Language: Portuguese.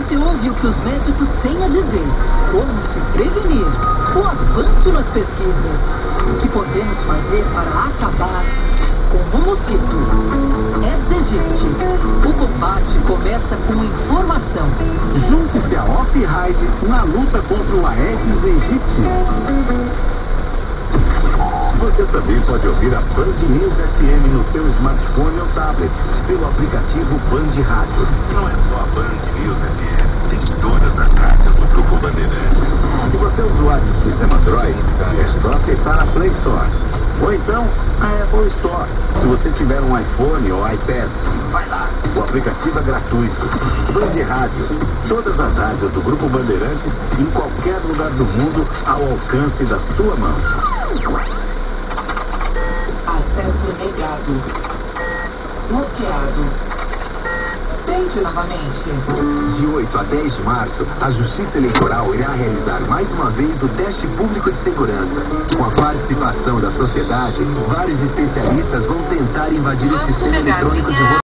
você ouve o que os médicos têm a dizer, como se prevenir, o avanço nas pesquisas, o que podemos fazer para acabar com o mosquito. Aedes aegypti. O combate começa com informação. Junte-se a Off-Ride na luta contra o Aedes aegypti. Você também pode ouvir a Band News FM no seu smartphone ou tablet, pelo aplicativo Band Rádios. Não é só a Band News FM, tem todas as rádios do Grupo Bandeirantes. Se você é usuário do sistema Android, é só acessar a Play Store. Ou então, a Apple Store. Se você tiver um iPhone ou iPad, vai lá. O aplicativo é gratuito. Band Rádios. Todas as rádios do Grupo Bandeirantes, em qualquer lugar do mundo, ao alcance da sua mão. Acesso negado. Bloqueado. Tente novamente. De 8 a 10 de março, a Justiça Eleitoral irá realizar mais uma vez o teste público de segurança. Com a participação da sociedade, vários especialistas vão tentar invadir o sistema eletrônico de votação.